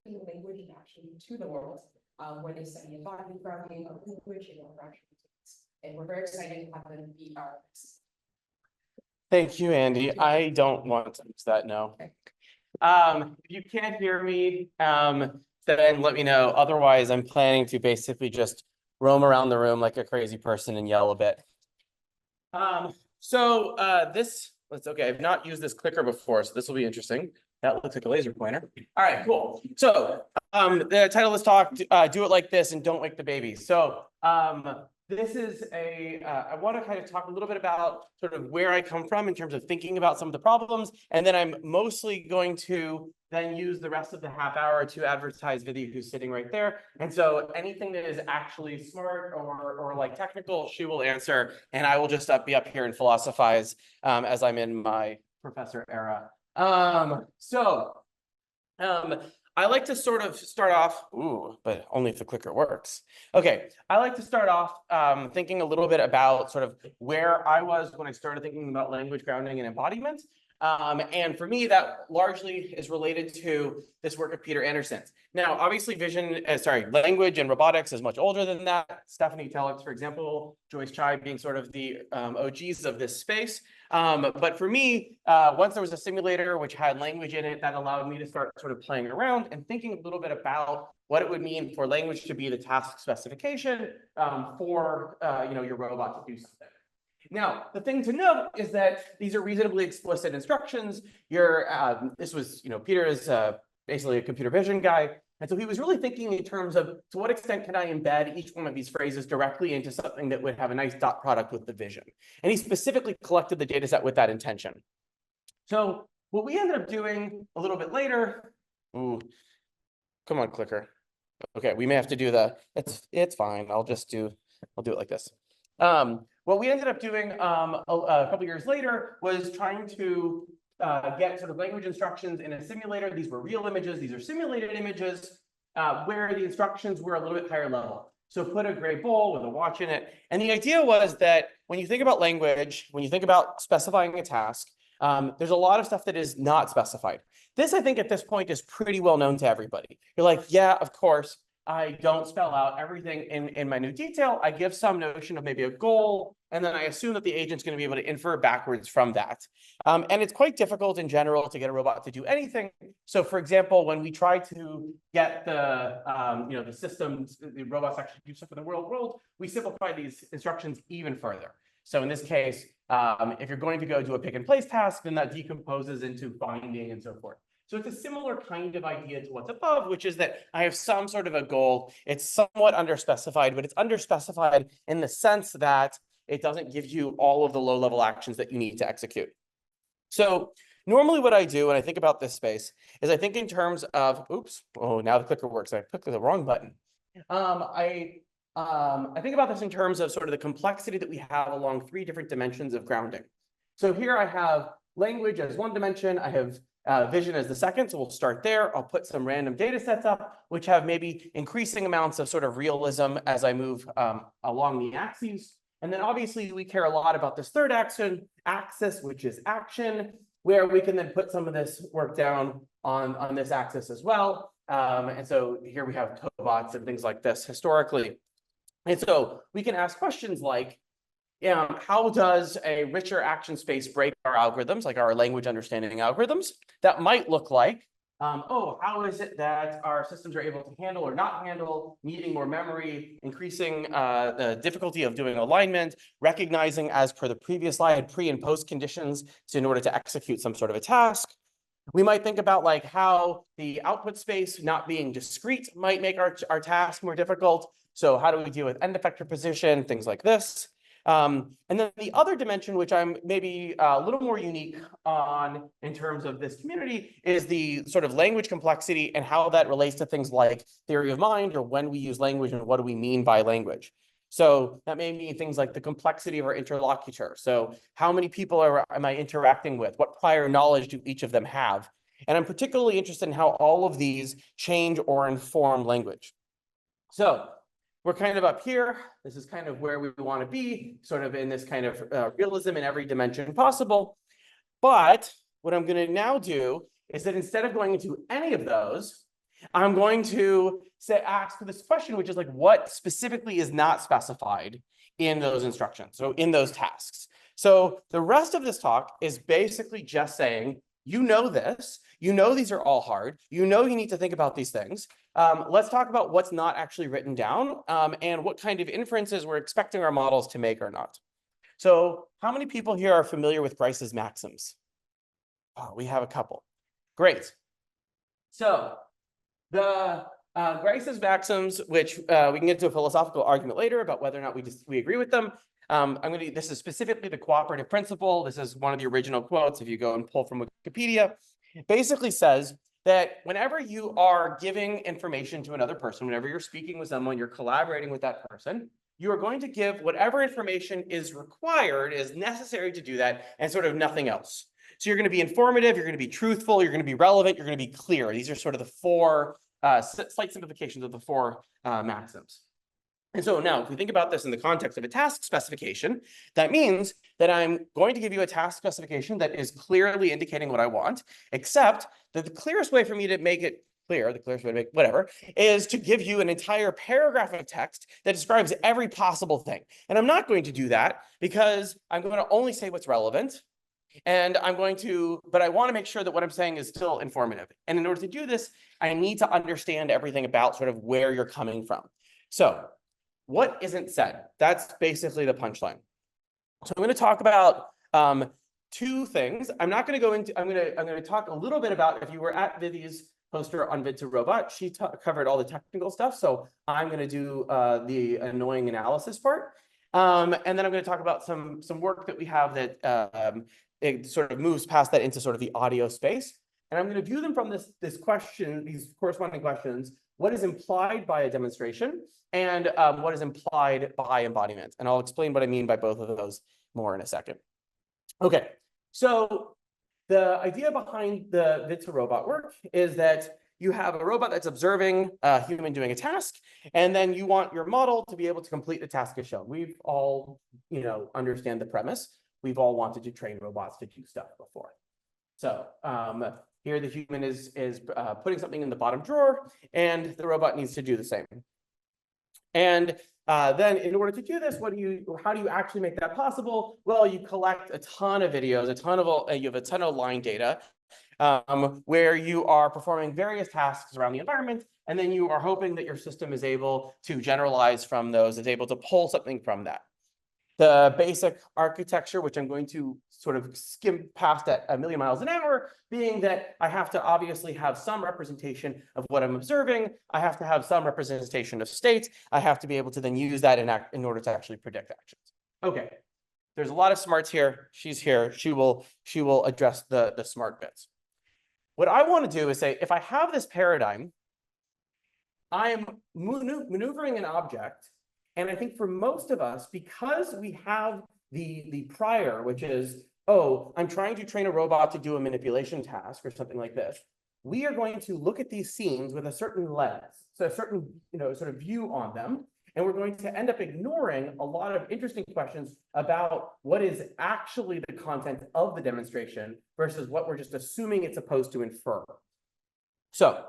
bring language actually to the world when they study embodied grounding of language and interaction. And we're very excited to have them be our guests. Thank you, Andy. I don't want to use that, no. Okay. If you can't hear me, then let me know. Otherwise, I'm planning to basically just roam around the room like a crazy person and yell a bit. Okay, I've not used this clicker before, so this will be interesting. That looks like a laser pointer. All right, cool. So the title of this talk, do it like this and don't wake the baby. So this is I want to kind of talk a little bit about sort of where I come from in terms of thinking about some of the problems. And then I'm mostly going to then use the rest of the half hour to advertise Vidhi, who's sitting right there. And so anything that is actually smart or like technical, she will answer. And I will just be up here and philosophize as I'm in my professor era. I like to sort of start off, but only if the clicker works. Okay, I like to start off thinking a little bit about sort of where I was when I started thinking about language grounding and embodiment. And for me, that largely is related to this work of Peter Anderson's. Now, obviously, language and robotics is much older than that. Stephanie Telix, for example, Joyce Chai being sort of the OGs of this space. But for me, once there was a simulator which had language in it, that allowed me to start sort of playing around and thinking a little bit about what it would mean for language to be the task specification for your robot to do something. Now, the thing to note is that these are reasonably explicit instructions. Peter is basically a computer vision guy. And so he was really thinking in terms of, to what extent can I embed each one of these phrases directly into something that would have a nice dot product with the vision? And he specifically collected the data set with that intention. So what we ended up doing a little bit later, come on, clicker. Okay, we may have to do it's fine. I'll do it like this. What we ended up doing a couple years later was trying to get sort of language instructions in a simulator. These were real images. These are simulated images where the instructions were a little bit higher level. So put a gray bowl with a watch in it. And the idea was that when you think about language, when you think about specifying a task, there's a lot of stuff that is not specified. This, I think, at this point is pretty well known to everybody. You're like, yeah, of course. I don't spell out everything in minute detail. I give some notion of maybe a goal, and then I assume that the agent's going to be able to infer backwards from that. And it's quite difficult in general to get a robot to do anything. So, for example, when we try to get the systems, the robots actually do stuff in the real world, we simplify these instructions even further. So in this case, if you're going to go do a pick and place task, then that decomposes into binding and so forth. So it's a similar kind of idea to what's above, which is that I have some sort of a goal. It's somewhat underspecified, but it's underspecified in the sense that it doesn't give you all of the low-level actions that you need to execute. So normally what I do when I think about this space is I think in terms of, now the clicker works. I clicked the wrong button. I think about this in terms of sort of the complexity that we have along 3 different dimensions of grounding. So here I have language as one dimension. I have vision as the second, so we'll start there. I'll put some random data sets up, which have maybe increasing amounts of sort of realism as I move along the axes. And then obviously we care a lot about this third axis, which is action, where we can then put some of this work down on this axis as well. And so here we have cobots and things like this historically. And so we can ask questions like, how does a richer action space break our algorithms, like our language understanding algorithms? That might look like, how is it that our systems are able to handle or not handle, needing more memory, increasing the difficulty of doing alignment, recognizing, as per the previous slide, pre and post conditions in order to execute some sort of a task. We might think about like how the output space not being discrete might make our task more difficult. So how do we deal with end effector position, things like this. And then the other dimension, which I'm maybe a little more unique on in terms of this community, is the sort of language complexity and how that relates to things like theory of mind, or when we use language and what do we mean by language. So that may mean things like the complexity of our interlocutor. So how many people am I interacting with? What prior knowledge do each of them have? And I'm particularly interested in how all of these change or inform language. So we're kind of up here. This is kind of where we want to be, sort of in this kind of realism in every dimension possible. But what I'm going to now do is that instead of going into any of those, I'm going to ask this question, which is like, what specifically is not specified in those instructions, so in those tasks. So the rest of this talk is basically just saying, you know this, you know these are all hard, you know you need to think about these things. Let's talk about what's not actually written down and what kind of inferences we're expecting our models to make or not. So how many people here are familiar with Grice's maxims? Oh, we have a couple. Great. So the Grice's maxims, which we can get into a philosophical argument later about whether or not we agree with them. This is specifically the cooperative principle. This is one of the original quotes. If you go and pull from Wikipedia, it basically says that whenever you are giving information to another person, whenever you're speaking with someone, you're collaborating with that person, you are going to give whatever information is required, is necessary to do that, and sort of nothing else. So you're going to be informative, you're going to be truthful, you're going to be relevant, you're going to be clear. These are sort of the four slight simplifications of the four maxims. And so now, if we think about this in the context of a task specification, that means that I'm going to give you a task specification that is clearly indicating what I want, except that the clearest way for me to make it clear, the clearest way to make whatever, is to give you an entire paragraph of text that describes every possible thing. And I'm not going to do that because I'm going to only say what's relevant. And but I want to make sure that what I'm saying is still informative. And in order to do this, I need to understand everything about sort of where you're coming from. So what isn't said? That's basically the punchline. So I'm going to talk about two things. I'm not going to go into, I'm going to talk a little bit about, if you were at Vivi's poster on Vid2Robot, she covered all the technical stuff. So I'm going to do the annoying analysis part. And then I'm going to talk about some work that we have that it sort of moves past that into sort of the audio space. And I'm going to view them from this question, these corresponding questions: what is implied by a demonstration, and what is implied by embodiment. And I'll explain what I mean by both of those more in a second. Okay, so the idea behind the Vid2Robot work is that you have a robot that's observing a human doing a task, and then you want your model to be able to complete the task as shown. We've all, understand the premise. We've all wanted to train robots to do stuff before. So here the human is putting something in the bottom drawer, and the robot needs to do the same. And then in order to do this, how do you actually make that possible? Well, you collect a ton of videos, you have a ton of line data where you are performing various tasks around the environment, and then you are hoping that your system is able to generalize from those, is able to pull something from that. The basic architecture, which I'm going to sort of skim past at 1,000,000 miles an hour, being that I have to obviously have some representation of what I'm observing. I have to have some representation of state. I have to be able to then use that in order to actually predict actions. Okay, there's a lot of smarts here. She's here. She will address the smart bits. What I want to do is say, if I have this paradigm, I am maneuvering an object. And I think for most of us, because we have the prior, which is, oh, I'm trying to train a robot to do a manipulation task or something like this, we are going to look at these scenes with a certain lens, so a certain sort of view on them. And we're going to end up ignoring a lot of interesting questions about what is actually the content of the demonstration versus what we're just assuming it's supposed to infer. So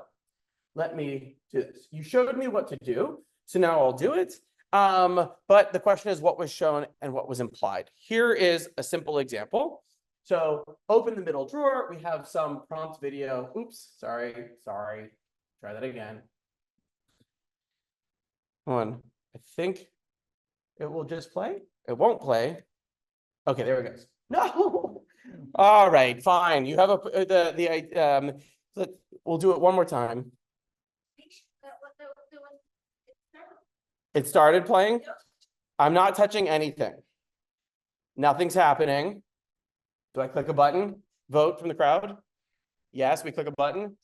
let me do this. You showed me what to do, so now I'll do it. But the question is what was shown and what was implied. Here is a simple example. So open the middle drawer. We have some prompt video. Oops, sorry. Try that again. Hold on. I think it will just play. It won't play. Okay, there it goes. No. All right, fine. You have we'll do it one more time. It started playing. I'm not touching anything. Nothing's happening. Do I click a button? Vote from the crowd? Yes, we click a button.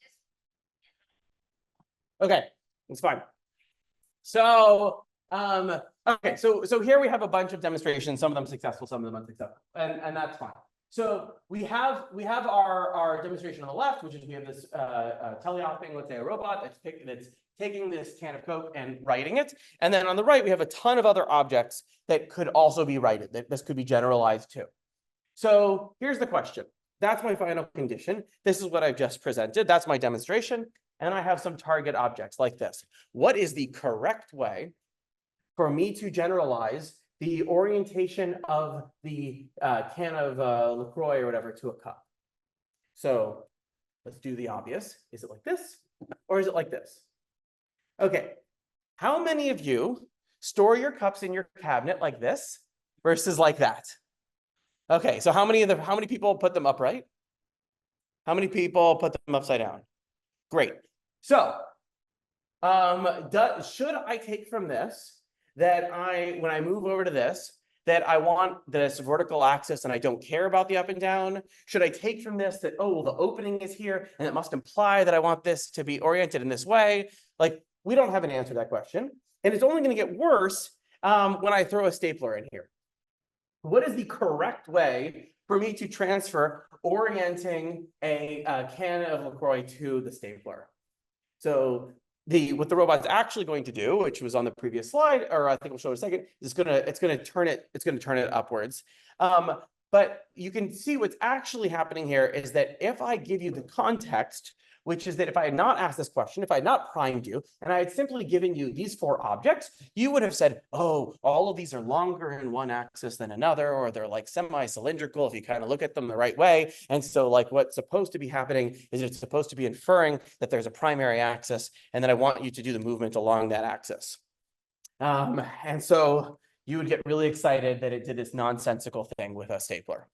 Okay, it's fine. So, okay, so here we have a bunch of demonstrations, some of them successful, some of them unsuccessful, and that's fine. So we have our demonstration on the left, which is we have this teleoping, let's say a robot that's taking this can of Coke and writing it. And then on the right, we have a ton of other objects that could also be writed, that this could be generalized to. So here's the question. That's my final condition. This is what I've just presented. That's my demonstration. and I have some target objects like this. What is the correct way for me to generalize the orientation of the can of LaCroix or whatever to a cup? So let's do the obvious. Is it like this, or is it like this? Okay, how many of you store your cups in your cabinet like this versus like that? Okay, so how many people put them upright? How many people put them upside down? Great. So, should I take from this that when I move over to this, that I want this vertical axis and I don't care about the up and down? Should I take from this that, oh, well, the opening is here and it must imply that I want this to be oriented in this way? Like, we don't have an answer to that question. And it's only going to get worse when I throw a stapler in here. What is the correct way for me to transfer orienting a can of LaCroix to the stapler? So what the robot's actually going to do, which was on the previous slide, or I think we'll show in a second, is it's going to turn it upwards. But you can see what's actually happening here is that if I give you the context, which is that if I had not asked this question, if I had not primed you, and I had simply given you these 4 objects, you would have said, oh, all of these are longer in one axis than another, or they're like semi-cylindrical if you kind of look at them the right way. And so like what's supposed to be happening is it's supposed to be inferring that there's a primary axis, and then I want you to do the movement along that axis. And so you would get really excited that it did this nonsensical thing with a stapler.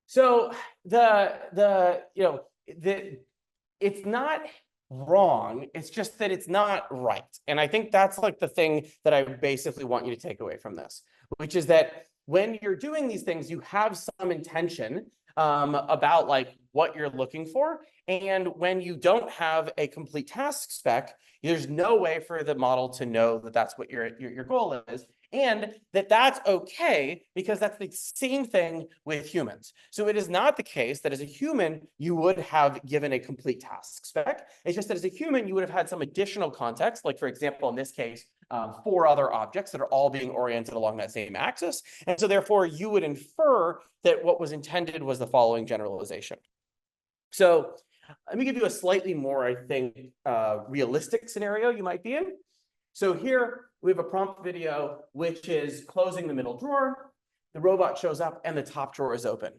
So it's not wrong, it's just that it's not right. And I think that's like the thing that I basically want you to take away from this, which is that when you're doing these things, you have some intention about like what you're looking for. And when you don't have a complete task spec, there's no way for the model to know that that's what your goal is. And that's okay, because that's the same thing with humans. So it is not the case that as a human, you would have given a complete task spec. It's just that as a human, you would have had some additional context, like for example, in this case, 4 other objects that are all being oriented along that same axis. And so therefore, you would infer that what was intended was the following generalization. So let me give you a slightly more, I think, realistic scenario you might be in. So here we have a prompt video, which is closing the middle drawer. The robot shows up and the top drawer is open.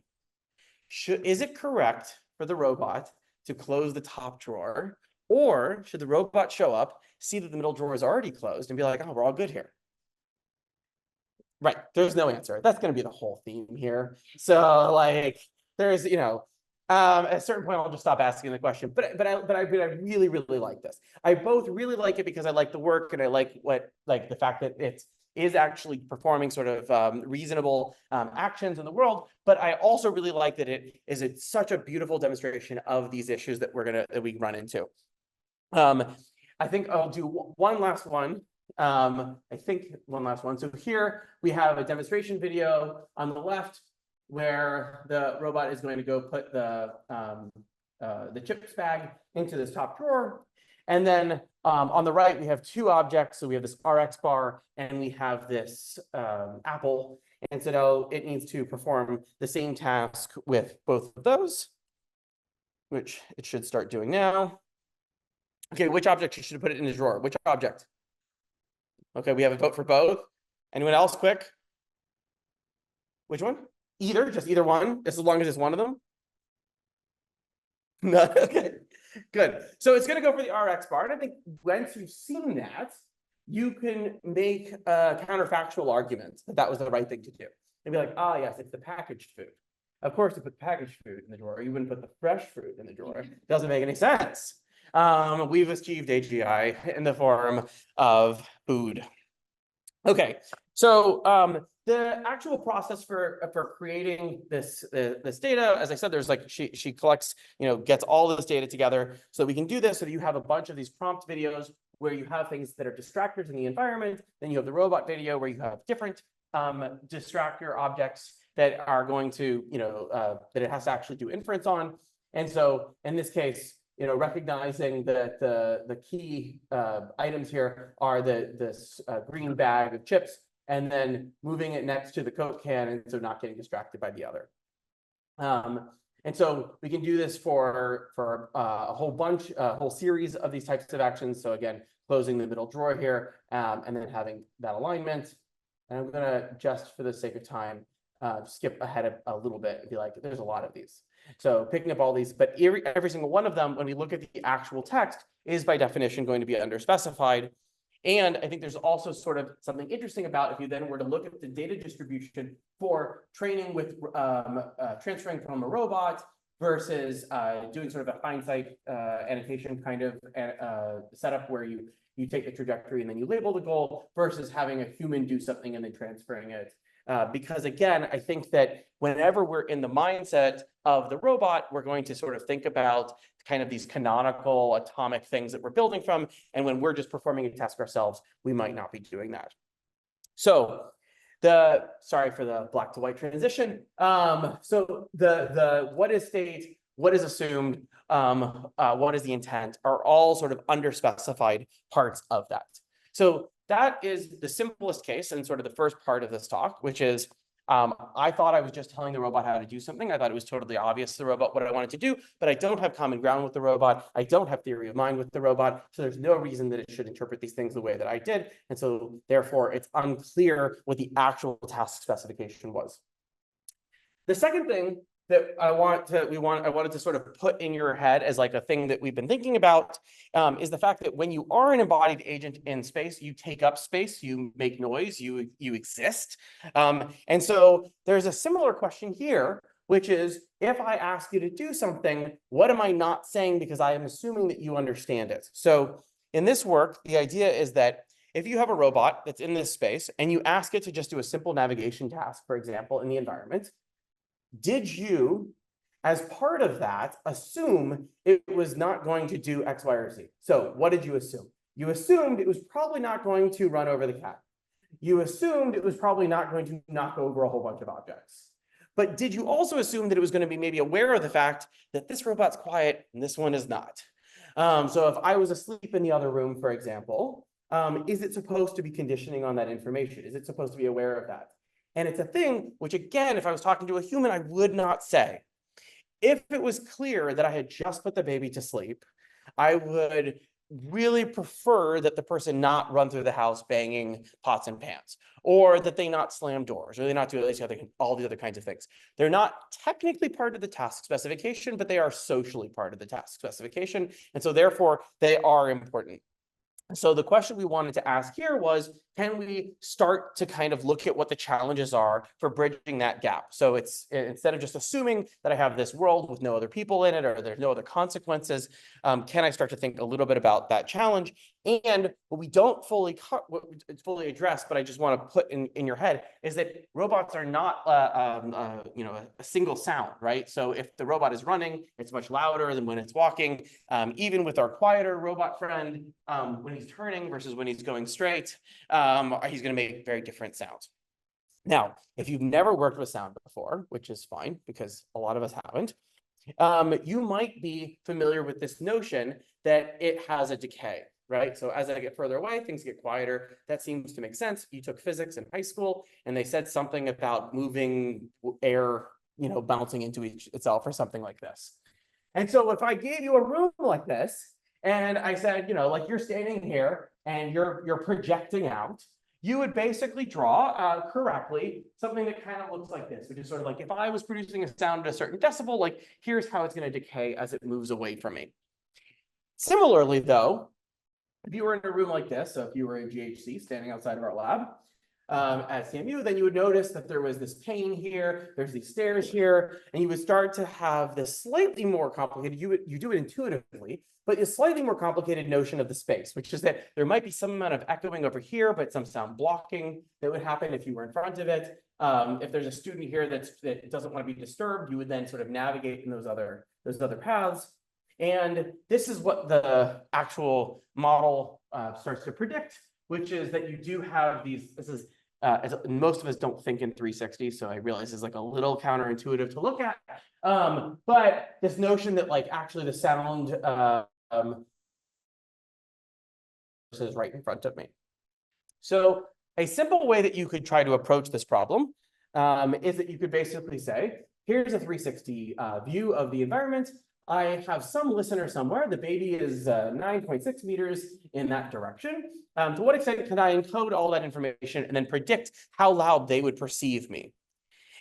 Is it correct for the robot to close the top drawer? Or should the robot show up, see that the middle drawer is already closed and be like, oh, we're all good here? Right, there's no answer. That's going to be the whole theme here. So like there's, at a certain point, I'll just stop asking the question. But I really, really like this. I both really like it because I like the work and I like the fact that it is actually performing sort of reasonable actions in the world. But I also really like that it's such a beautiful demonstration of these issues that we run into. I think I'll do one last one. So here we have a demonstration video on the left, where the robot is going to go put the chips bag into this top drawer. And then on the right, we have 2 objects. So we have this RX bar and we have this apple. And so now it needs to perform the same task with both of those, which it should start doing now. Okay, which object should put it in the drawer? Which object? Okay, we have a vote for both. Anyone else, quick? Which one? Just either one, as long as it's one of them. No, okay, good. So it's going to go for the RX bar. And I think once you've seen that, you can make a counterfactual argument that was the right thing to do. And be like, ah, yes, it's the packaged food. Of course, to put packaged food in the drawer, you wouldn't put the fresh fruit in the drawer. It doesn't make any sense. We've achieved AGI in the form of food. Okay, so the actual process for creating this data, as I said, there's like she collects, gets all of this data together so we can do this. So that you have a bunch of these prompt videos where you have things that are distractors in the environment. Then you have the robot video where you have different distractor objects that are going to, that it has to actually do inference on. And so in this case, recognizing that the key items here are this green bag of chips, and then moving it next to the Coke can, and so not getting distracted by the other. And so we can do this for a whole series of these types of actions. So again, closing the middle drawer here, and then having that alignment. And I'm gonna, just for the sake of time, skip ahead a little bit and be like, there's a lot of these. So picking up all these, but every single one of them, when we look at the actual text, is by definition going to be underspecified. And I think there's also sort of something interesting about if you then were to look at the data distribution for training with transferring from a robot versus doing sort of a hindsight annotation kind of setup where you take the trajectory and then you label the goal versus having a human do something and then transferring it. Because again, I think that whenever we're in the mindset of the robot, we're going to sort of think about kind of these canonical atomic things that we're building from. And when we're just performing a task ourselves, we might not be doing that. So sorry for the black to white transition. So the what is state, what is assumed, what is the intent are all sort of underspecified parts of that. So that is the simplest case and sort of the first part of this talk, which is I thought I was just telling the robot how to do something. I thought it was totally obvious to the robot what I wanted to do, but I don't have common ground with the robot. I don't have theory of mind with the robot. So there's no reason that it should interpret these things the way that I did. And so therefore, it's unclear what the actual task specification was. The second thing that I wanted to sort of put in your head as like a thing that we've been thinking about is the fact that when you are an embodied agent in space, you take up space, you make noise, you exist. And so there's a similar question here, which is if I ask you to do something, what am I not saying because I am assuming that you understand it? So in this work, the idea is that if you have a robot that's in this space and you ask it to just do a simple navigation task, for example, in the environment, did you, as part of that, assume it was not going to do X, Y, or Z? So what did you assume? You assumed it was probably not going to run over the cat. You assumed it was probably not going to knock over a whole bunch of objects. But did you also assume that it was going to be maybe aware of the fact that this robot's quiet and this one is not? So if I was asleep in the other room, for example, is it supposed to be conditioning on that information? Is it supposed to be aware of that? And it's a thing which, again, if I was talking to a human, I would not say. If it was clear that I had just put the baby to sleep, I would really prefer that the person not run through the house banging pots and pans, or that they not slam doors, or they not do all the other kinds of things. They're not technically part of the task specification, but they are socially part of the task specification. And so therefore, they are important. So the question we wanted to ask here was, can we start to kind of look at what the challenges are for bridging that gap? So it's instead of just assuming that I have this world with no other people in it or there's no other consequences, can I start to think a little bit about that challenge? And what we don't fully address, but I just want to put in your head is that robots are not a single sound, right? So if the robot is running, it's much louder than when it's walking. Even with our quieter robot friend, when he's turning versus when he's going straight, he's going to make very different sounds. Now, if you've never worked with sound before, which is fine because a lot of us haven't, you might be familiar with this notion that it has a decay, right? So as I get further away, things get quieter. That seems to make sense. You took physics in high school, and they said something about moving air, bouncing into itself or something like this. And so if I gave you a room like this, and I said, like you're standing here and you're projecting out, you would basically draw correctly something that kind of looks like this, which is sort of like if I was producing a sound at a certain decibel, like here's how it's going to decay as it moves away from me. Similarly, though, if you were in a room like this, so if you were in GHC standing outside of our lab at CMU, then you would notice that there was this pane here, there's these stairs here, and you would start to have this slightly more complicated, you do it intuitively, but a slightly more complicated notion of the space, which is that there might be some amount of echoing over here, but some sound blocking that would happen if you were in front of it. If there's a student here that doesn't want to be disturbed, you would then sort of navigate in those other paths. And this is what the actual model starts to predict, which is that you do have these, most of us don't think in 360, so I realize it's like a little counterintuitive to look at. But this notion that like actually the sound is right in front of me. So a simple way that you could try to approach this problem is that you could basically say, here's a 360 view of the environment. I have some listener somewhere. The baby is 9.6 meters in that direction. To what extent can I encode all that information and then predict how loud they would perceive me?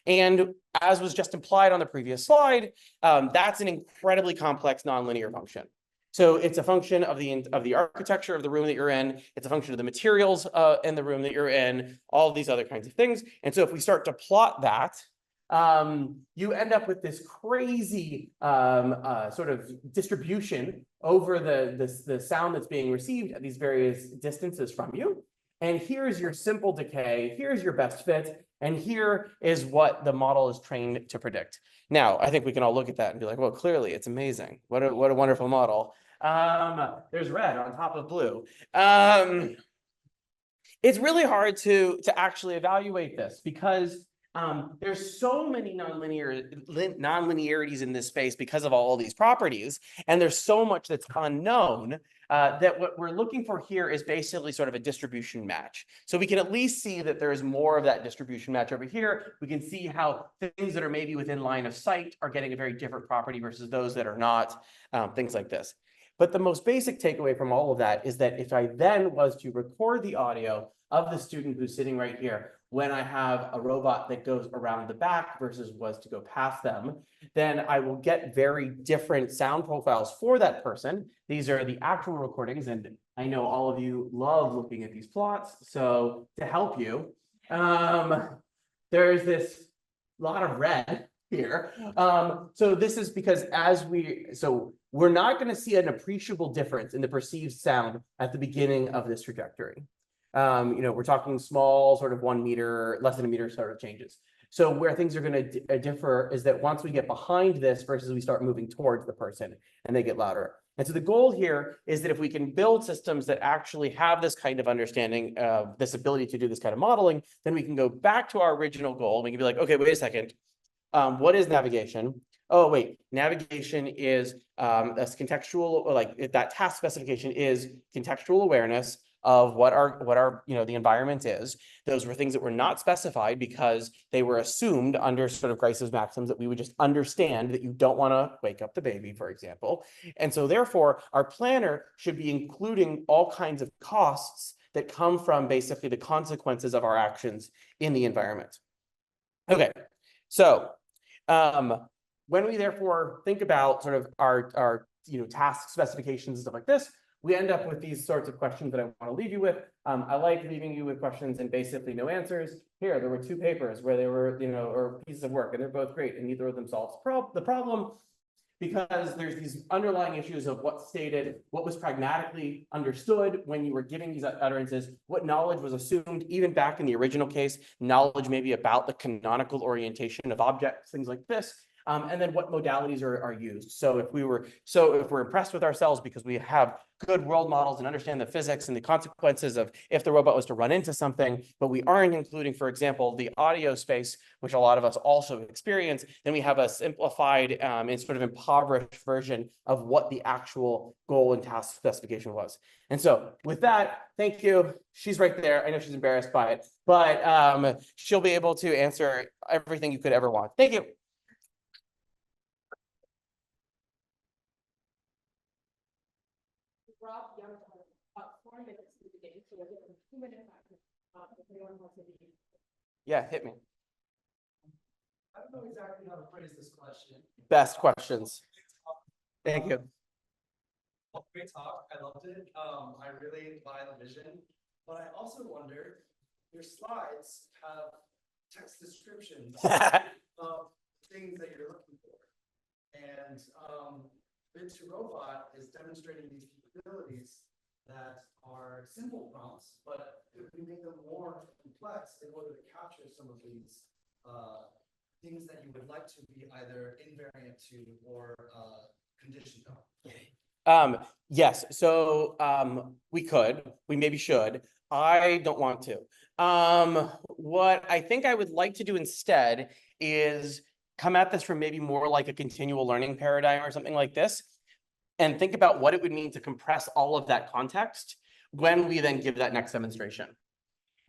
And as was just implied on the previous slide, that's an incredibly complex nonlinear function. So it's a function of the architecture of the room that you're in. It's a function of the materials in the room that you're in, all of these other kinds of things. And so if we start to plot that, you end up with this crazy sort of distribution over the sound that's being received at these various distances from you. And here's your simple decay, here's your best fit, and here is what the model is trained to predict. Now, I think we can all look at that and be like, well, clearly it's amazing. What a wonderful model. There's red on top of blue. It's really hard to actually evaluate this because there's so many nonlinearities in this space because of all these properties, and there's so much that's unknown that what we're looking for here is basically sort of a distribution match. So we can at least see that there's more of that distribution match over here. We can see how things that are maybe within line of sight are getting a very different property versus those that are not, things like this. But the most basic takeaway from all of that is that if I then was to record the audio of the student who's sitting right here, when I have a robot that goes around the back versus was to go past them, then I will get very different sound profiles for that person. These are the actual recordings, and I know all of you love looking at these plots. So to help you, there's this lot of red here. So this is because we're not going to see an appreciable difference in the perceived sound at the beginning of this trajectory. We're talking small, sort of 1 meter, less than a meter sort of changes. So where things are going to differ is that once we get behind this versus we start moving towards the person and they get louder. And so the goal here is that if we can build systems that actually have this kind of understanding, this ability to do this kind of modeling, then we can go back to our original goal. We can be like, okay, wait a second. What is navigation? Oh, wait, navigation is that's contextual, like that task specification is contextual awareness of what our the environment is. Those were things that were not specified because they were assumed under sort of Grice's maxims that we would just understand that you don't want to wake up the baby, for example. And so therefore, our planner should be including all kinds of costs that come from basically the consequences of our actions in the environment. Okay, so when we therefore think about sort of our task specifications and stuff like this, we end up with these sorts of questions that I want to leave you with. I like leaving you with questions and basically no answers. Here, there were 2 papers where they were, or pieces of work, and they're both great, and neither of them solves the problem because there's these underlying issues of what's stated, what was pragmatically understood when you were giving these utterances, what knowledge was assumed, even back in the original case, knowledge maybe about the canonical orientation of objects, things like this. And then what modalities are used. So if we're impressed with ourselves because we have good world models and understand the physics and the consequences of if the robot was to run into something, but we aren't including, for example, the audio space, which a lot of us also experience, then we have a simplified and sort of impoverished version of what the actual goal and task specification was. And so with that, thank you. She's right there. I know she's embarrassed by it, but she'll be able to answer everything you could ever want. Thank you. Rob, you have 4 minutes to begin, so we'll give them 2 minutes if anyone wants to begin. Yeah, hit me. I don't know exactly how to phrase this question. Best questions. Thank you. Great talk. I loved it. I really buy the vision, but I also wonder, your slides have text descriptions of things that you're looking for. And Bit2Robot is demonstrating these capabilities that are simple prompts, but if we make them more complex in order to capture some of these things that you would like to be either invariant to or conditioned on. Yes, so we maybe should. I don't want to. What I think I would like to do instead is come at this from maybe more like a continual learning paradigm or something like this, and think about what it would mean to compress all of that context when we then give that next demonstration.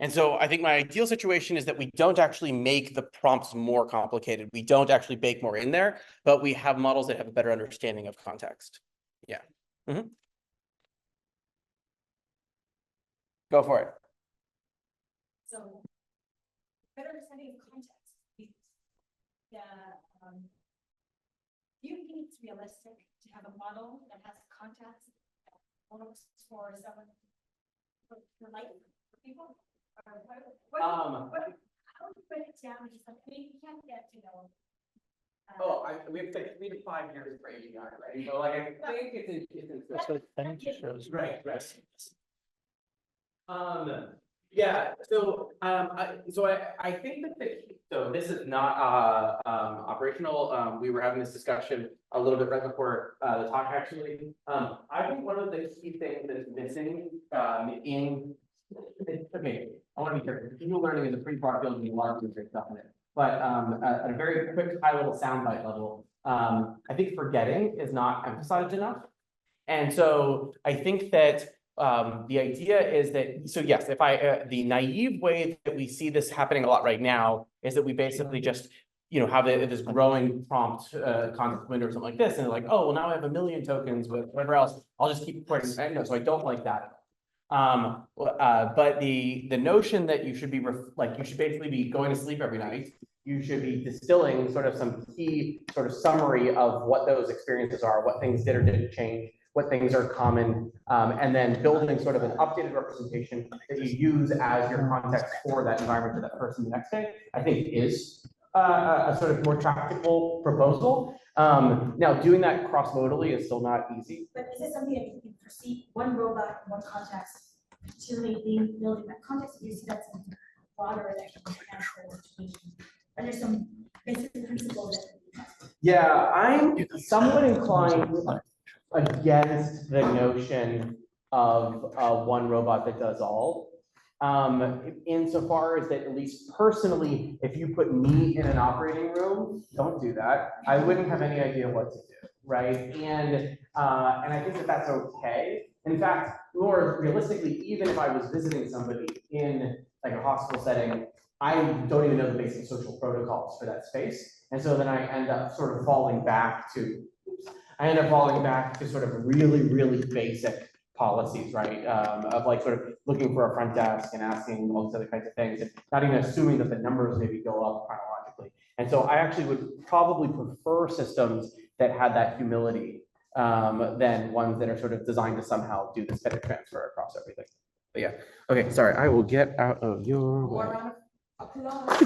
And so I think my ideal situation is that we don't actually make the prompts more complicated. We don't actually bake more in there, but we have models that have a better understanding of context. Yeah. Go for it. So, better understanding of context. Yeah, do you think it's realistic to have a model that has context that works for someone for life for people? Or how do you break it down? Just like we can't get to know. We have 3 to 5 years for AGI, right? So like, I think it's So I need to show. right. Yeah, so I think that this is not operational. We were having this discussion a little bit right before the talk actually. I think one of the key things that's missing okay, I want to be careful. Continual learning is a pretty broad field and a lot of great stuff in it. But at a very quick high level soundbite level, I think forgetting is not emphasized enough. And so I think that the idea is that, so yes, if the naive way that we see this happening a lot right now is that we basically just, have this growing prompt context window or something like this. And they're like, oh, well, now I have 1 million tokens with whatever else. I'll just keep putting, so I don't like that. But the notion that you should be you should basically be going to sleep every night. You should be distilling sort of some key sort of summary of what those experiences are, what things did or didn't change, what things are common, and then building sort of an updated representation that you use as your context for that environment for that person the next day, I think is a sort of more tractable proposal. Now, doing that cross-modally is still not easy. But is it something that you can foresee one robot, one context, particularly building that context? Do you see that's broader that can transfer situation? Are there some basic principles that? Yeah, I'm somewhat inclined against the notion of one robot that does all. Insofar as that, at least personally, if you put me in an operating room, don't do that. I wouldn't have any idea what to do, right? And I think that that's okay. In fact, more realistically, even if I was visiting somebody in like a hospital setting, I don't even know the basic social protocols for that space. And so then I end up sort of falling back to sort of really, really basic policies, right? Of like sort of looking for a front desk and asking all these other kinds of things, and not even assuming that the numbers maybe go up chronologically. And so I actually would probably prefer systems that had that humility than ones that are sort of designed to somehow do this kind of transfer across everything. But yeah, okay, sorry, I will get out of your way. More round of applause.